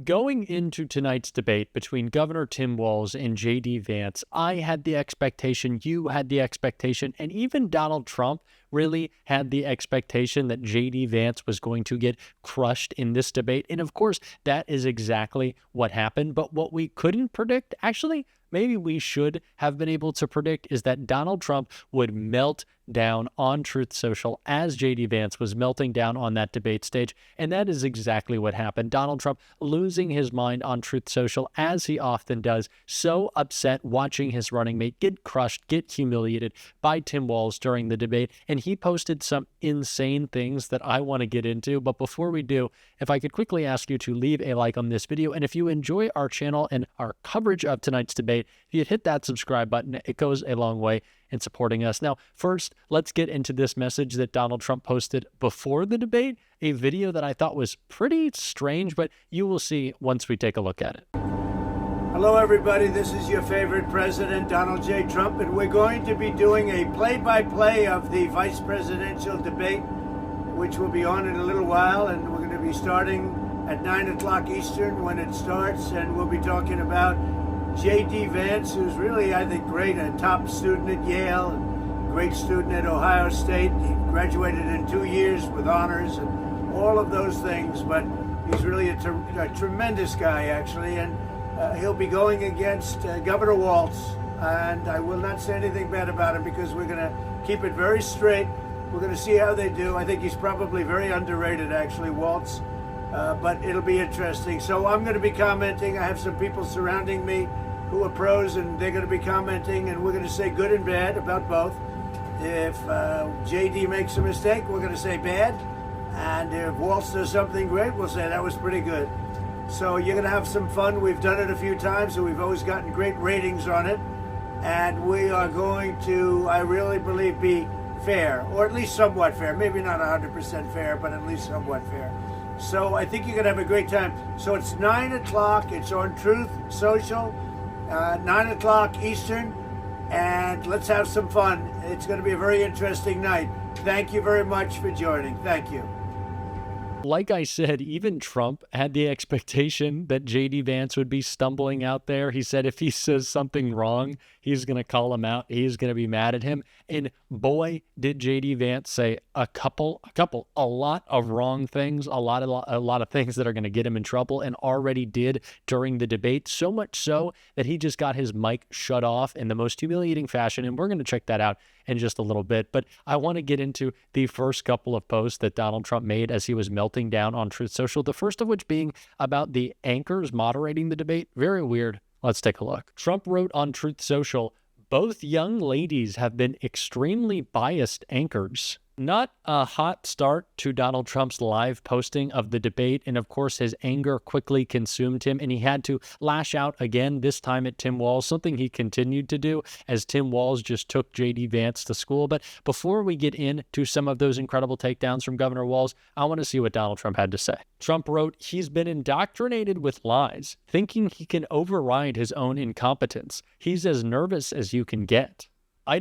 Going into tonight's debate between Governor Tim Walz and J.D. Vance, I had the expectation, you had the expectation, and even Donald Trump really had the expectation that J.D. Vance was going to get crushed in this debate. And of course, that is exactly what happened. But what we couldn't predict, actually, maybe we should have been able to predict, is that Donald Trump would melt down on Truth Social as J.D. Vance was melting down on that debate stage. And that is exactly what happened. Donald Trump losing his mind on Truth Social, as he often does, so upset watching his running mate get crushed, get humiliated by Tim Walz during the debate. And he posted some insane things that I want to get into. But before we do, if I could quickly ask you to leave a like on this video. And if you enjoy our channel and our coverage of tonight's debate, if you'd hit that subscribe button, it goes a long way in supporting us. Now, first, let's get into this message that Donald Trump posted before the debate, a video that I thought was pretty strange, but you will see once we take a look at it. Hello, everybody. This is your favorite president, Donald J. Trump, and we're going to be doing a play-by-play of the vice presidential debate, which will be on in a little while, and we're going to be starting at 9 o'clock Eastern when it starts, and we'll be talking about J.D. Vance, who's really, I think, great, a top student at Yale, and great student at Ohio State. He graduated in 2 years with honors and all of those things, but he's really a tremendous guy, actually, and he'll be going against Governor Walz, and I will not say anything bad about him because we're going to keep it very straight. We're going to see how they do. I think he's probably very underrated, actually, Walz, but it'll be interesting. So I'm going to be commenting. I have some people surrounding me who are pros, and they're going to be commenting, and we're going to say good and bad about both. If JD makes a mistake, we're going to say bad, and if Walz does something great, we'll say that was pretty good. So you're going to have some fun. We've done it a few times, and we've always gotten great ratings on it, and we are going to, I really believe, be fair, or at least somewhat fair. Maybe not 100% fair, but at least somewhat fair. So I think you're going to have a great time. So it's 9 o'clock. It's on Truth Social. 9 o'clock Eastern, and let's have some fun. It's going to be a very interesting night. Thank you very much for joining. Thank you. Like I said, even Trump had the expectation that J.D. Vance would be stumbling out there. He said if he says something wrong, he's going to call him out. He's going to be mad at him. And boy, did J.D. Vance say a lot of wrong things, a lot of things that are going to get him in trouble, and already did during the debate. So much so that he just got his mic shut off in the most humiliating fashion. And we're going to check that out in just a little bit. But I want to get into the first couple of posts that Donald Trump made as he was melting down on Truth Social. The first of which being about the anchors moderating the debate. Very weird. Let's take a look. Trump wrote on Truth Social, "Both young ladies have been extremely biased anchors." Not a hot start to Donald Trump's live posting of the debate, and of course his anger quickly consumed him, and he had to lash out again, this time at Tim Walz, something he continued to do as Tim Walz just took J.D. Vance to school. But before we get into some of those incredible takedowns from Governor Walz, I want to see what Donald Trump had to say. Trump wrote, "He's been indoctrinated with lies, thinking he can override his own incompetence. He's as nervous as you can get." I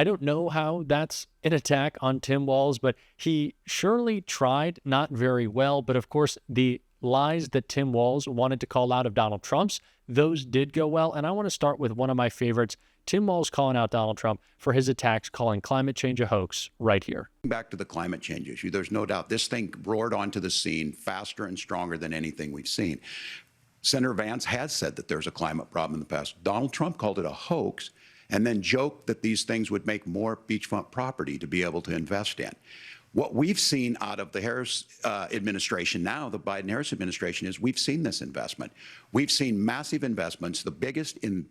don't know how that's an attack on Tim Walz, but he surely tried not very well. But of course, the lies that Tim Walz wanted to call out of Donald Trump's, those did go well. And I want to start with one of my favorites, Tim Walz calling out Donald Trump for his attacks, calling climate change a hoax, right here. Back to the climate change issue, there's no doubt this thing roared onto the scene faster and stronger than anything we've seen. Senator Vance has said that there's a climate problem in the past. Donald Trump called it a hoax, and then joked that these things would make more beachfront property to be able to invest in. What we've seen out of the Harris administration now, the Biden-Harris administration, is we've seen this investment. We've seen massive investments, the biggest in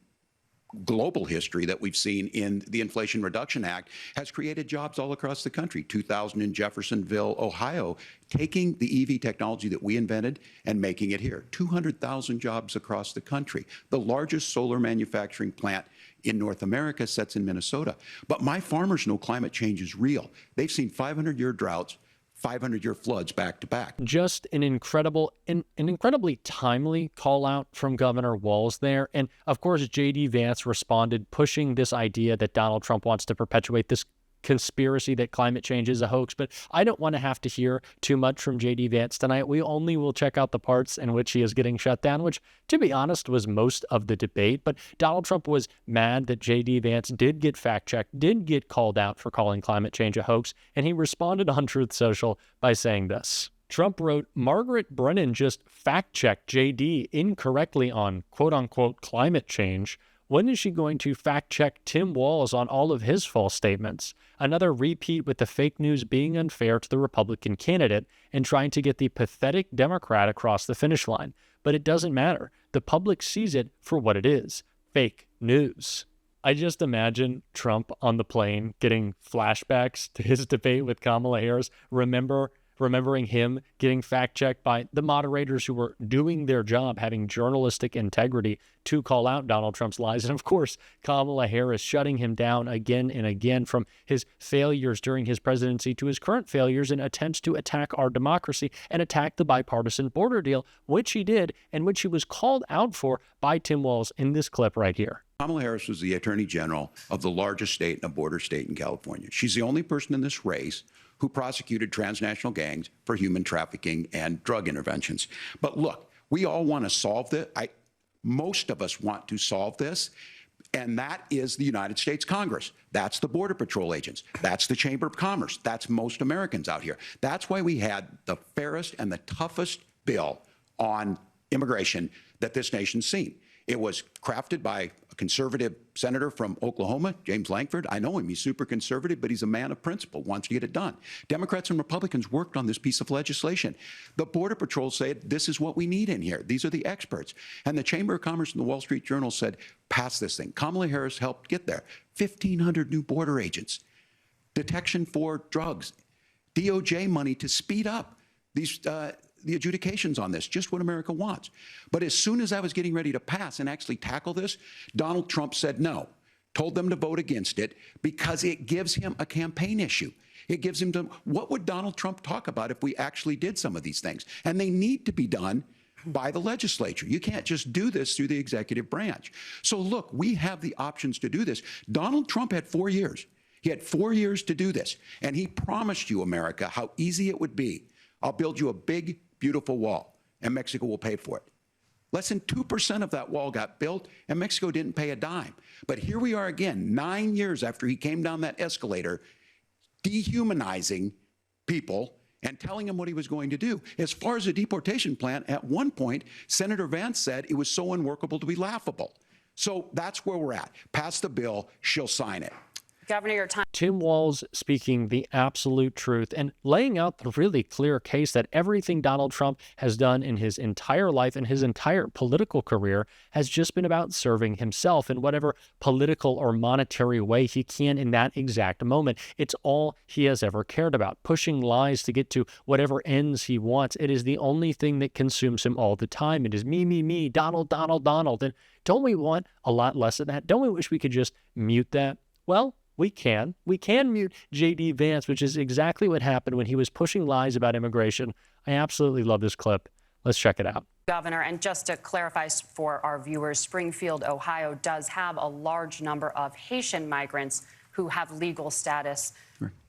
global history that we've seen in the Inflation Reduction Act, has created jobs all across the country. 2,000 in Jeffersonville, Ohio, taking the EV technology that we invented and making it here. 200,000 jobs across the country. The largest solar manufacturing plant in North America sits in Minnesota. But my farmers know climate change is real. They've seen 500-year droughts, 500-year floods back to back. Just an incredibly timely call out from Governor Walz there. And of course, J.D. Vance responded, pushing this idea that Donald Trump wants to perpetuate this conspiracy that climate change is a hoax, but I don't want to have to hear too much from JD Vance tonight. We only will check out the parts in which he is getting shut down, which, to be honest, was most of the debate. But Donald Trump was mad that JD Vance did get fact-checked, did get called out for calling climate change a hoax, and he responded on Truth Social by saying this. Trump wrote, Margaret Brennan just fact-checked JD incorrectly on quote-unquote climate change. When is she going to fact-check Tim Walz on all of his false statements? Another repeat with the fake news being unfair to the Republican candidate and trying to get the pathetic Democrat across the finish line. But it doesn't matter. The public sees it for what it is. Fake news. I just imagine Trump on the plane getting flashbacks to his debate with Kamala Harris, remembering him getting fact-checked by the moderators who were doing their job, having journalistic integrity to call out Donald Trump's lies. And of course, Kamala Harris shutting him down again and again, from his failures during his presidency to his current failures in attempts to attack our democracy and attack the bipartisan border deal, which he did and which he was called out for by Tim Walz in this clip right here. Kamala Harris was the Attorney General of the largest state and a border state in California. She's the only person in this race who prosecuted transnational gangs for human trafficking and drug interventions. But look, we all want to solve this. Most of us want to solve this, and that is the United States Congress. That's the Border Patrol agents. That's the Chamber of Commerce. That's most Americans out here. That's why we had the fairest and the toughest bill on immigration that this nation's seen. It was crafted by a conservative senator from Oklahoma, James Lankford. I know him. He's super conservative, but he's a man of principle, wants to get it done. Democrats and Republicans worked on this piece of legislation. The Border Patrol said, this is what we need in here. These are the experts. And the Chamber of Commerce and the Wall Street Journal said, pass this thing. Kamala Harris helped get there. 1,500 new border agents, detection for drugs, DOJ money to speed up these the adjudications on this, just what America wants. But as soon as I was getting ready to pass and actually tackle this, Donald Trump said no, told them to vote against it because it gives him a campaign issue. It gives him to, what would Donald Trump talk about if we actually did some of these things? And they need to be done by the legislature. You can't just do this through the executive branch. So look, we have the options to do this. Donald Trump had 4 years. He had 4 years to do this. And he promised you, America, how easy it would be. I'll build you a big, beautiful wall, and Mexico will pay for it. Less than 2% of that wall got built, and Mexico didn't pay a dime. But here we are again, 9 years after he came down that escalator, dehumanizing people and telling them what he was going to do. As far as the deportation plan, at one point, Senator Vance said it was so unworkable to be laughable. So that's where we're at. Pass the bill, she'll sign it. Governor, your time. Tim Walz speaking the absolute truth and laying out the really clear case that everything Donald Trump has done in his entire life and his entire political career has just been about serving himself in whatever political or monetary way he can in that exact moment. It's all he has ever cared about, pushing lies to get to whatever ends he wants. It is the only thing that consumes him all the time. It is me, Donald, Donald, Donald. And don't we want a lot less of that? Don't we wish we could just mute that? Well, we can. We can mute JD Vance, which is exactly what happened when he was pushing lies about immigration. I absolutely love this clip. Let's check it out. Governor, and just to clarify for our viewers, Springfield, Ohio does have a large number of Haitian migrants who have legal status,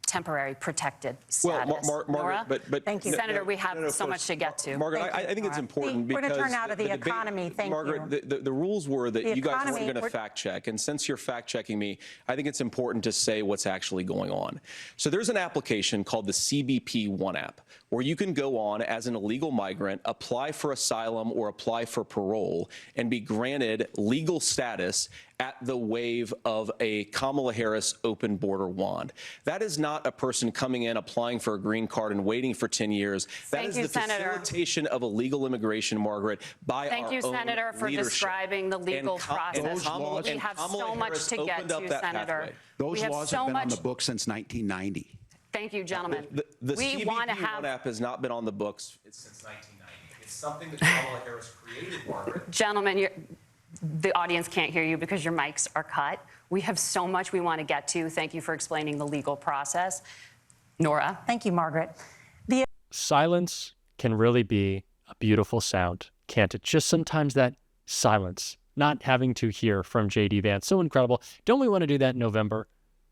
temporary protected status. Well, Margaret, but thank you, Senator. We have so much to get to. Margaret, I think it's important because we're going to turn out of the economy. Thank Margaret, you. The rules were that you guys weren't going to fact check, and since you're fact checking me, I think it's important to say what's actually going on. So there's an application called the CBP One app, where you can go on as an illegal migrant, apply for asylum or apply for parole, and be granted legal status at the wave of a Kamala Harris open border wand. That is not a person coming in, applying for a green card and waiting for 10 years. That is the facilitation of illegal immigration, Margaret, by our own leadership. Thank you, Senator, for describing the legal process. We have so much to get to, Senator. Those laws have been on the books since 1990. Thank you, gentlemen. The CBP One app has not been on the books since 1990. It's something that Kamala Harris created, Margaret. Gentlemen, the audience can't hear you because your mics are cut. We have so much we want to get to. Thank you for explaining the legal process. Nora. Thank you, Margaret. Silence can really be a beautiful sound, can't it? Just sometimes that silence, not having to hear from JD Vance, so incredible. Don't we want to do that in November?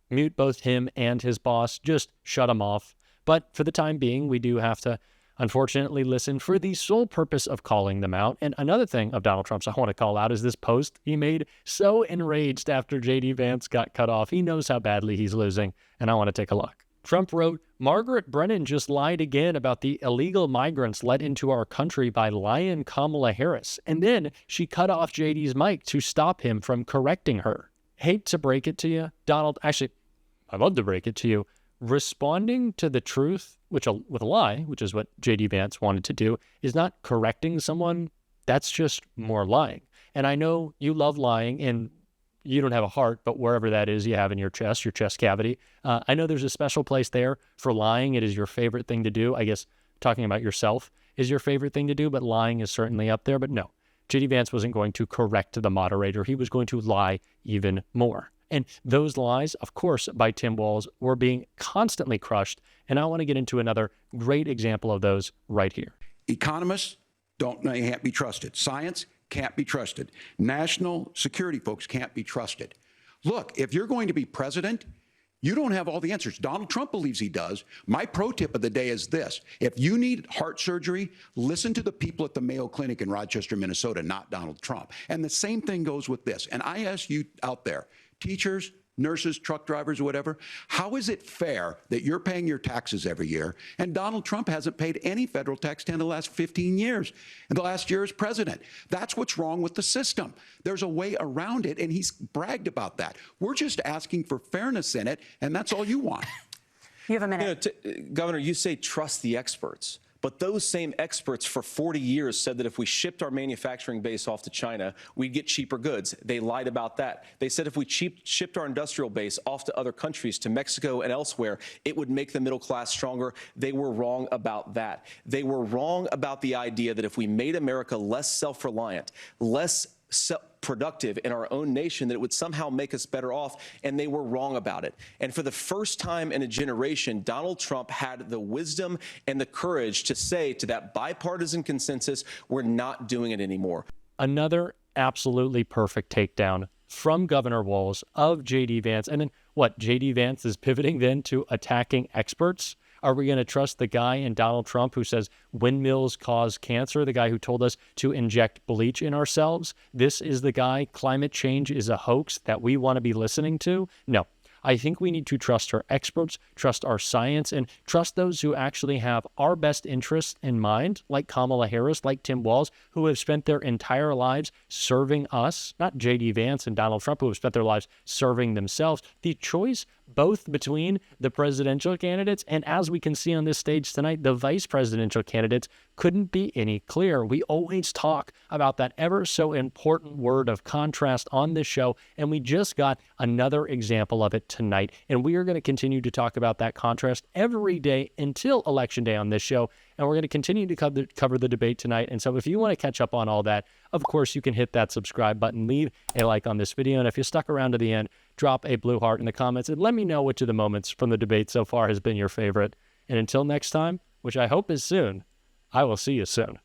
mute both him and his boss, just shut him off. But for the time being, we do have to, unfortunately, listen for the sole purpose of calling them out. And another thing of Donald Trump's I want to call out is this post he made, so enraged after J.D. Vance got cut off. He knows how badly he's losing, and I want to take a look. Trump wrote, Margaret Brennan just lied again about the illegal migrants let into our country by lying Kamala Harris. And then she cut off JD's mic to stop him from correcting her. Hate to break it to you, Donald. Actually, I'd love to break it to you. Responding to the truth, with a lie, which is what JD Vance wanted to do, is not correcting someone. That's just more lying. And I know you love lying, and you don't have a heart, but wherever that is you have in your chest cavity, I know there's a special place there for lying. It is your favorite thing to do. I guess talking about yourself is your favorite thing to do, but lying is certainly up there. But no, JD Vance wasn't going to correct the moderator. He was going to lie even more. And those lies, of course, by Tim Walz were being constantly crushed. And I want to get into another great example of those right here. Economists can't be trusted. Science can't be trusted. National security folks can't be trusted. Look, if you're going to be president, you don't have all the answers. Donald Trump believes he does. My pro tip of the day is this. If you need heart surgery, listen to the people at the Mayo Clinic in Rochester, Minnesota, not Donald Trump. And the same thing goes with this. And I ask you out there, teachers, nurses, truck drivers, whatever, how is it fair that you're paying your taxes every year and Donald Trump hasn't paid any federal tax in the last 15 years, and the last year as president? That's what's wrong with the system. There's a way around it, and he's bragged about that. We're just asking for fairness in it, and that's all you want. You have a minute. Governor, you say trust the experts. But those same experts for 40 years said that if we shipped our manufacturing base off to China, we'd get cheaper goods. They lied about that. They said if we shipped our industrial base off to other countries, to Mexico and elsewhere, it would make the middle class stronger. They were wrong about that. They were wrong about the idea that if we made America less self-reliant, less productive in our own nation, that it would somehow make us better off, and they were wrong about it. And for the first time in a generation, Donald Trump had the wisdom and the courage to say to that bipartisan consensus, we're not doing it anymore. Another absolutely perfect takedown from Governor Walz of J.D. Vance. And then what, J.D. Vance is pivoting then to attacking experts? Are we going to trust the guy in Donald Trump who says windmills cause cancer, the guy who told us to inject bleach in ourselves? This is the guy, climate change is a hoax, that we want to be listening to? No. I think we need to trust our experts, trust our science, and trust those who actually have our best interests in mind, like Kamala Harris, like Tim Walz, who have spent their entire lives serving us, not J.D. Vance and Donald Trump, who have spent their lives serving themselves. The choice both between the presidential candidates and, as we can see on this stage tonight, the vice presidential candidates couldn't be any clearer. We always talk about that ever so important word of contrast on this show, and we just got another example of it tonight. And we are going to continue to talk about that contrast every day until Election Day on this show, and we're going to continue to cover the debate tonight. And so if you want to catch up on all that, of course, you can hit that subscribe button, leave a like on this video, and if you stuck around to the end, drop a blue heart in the comments and let me know which of the moments from the debate so far has been your favorite. And until next time, which I hope is soon, I will see you soon.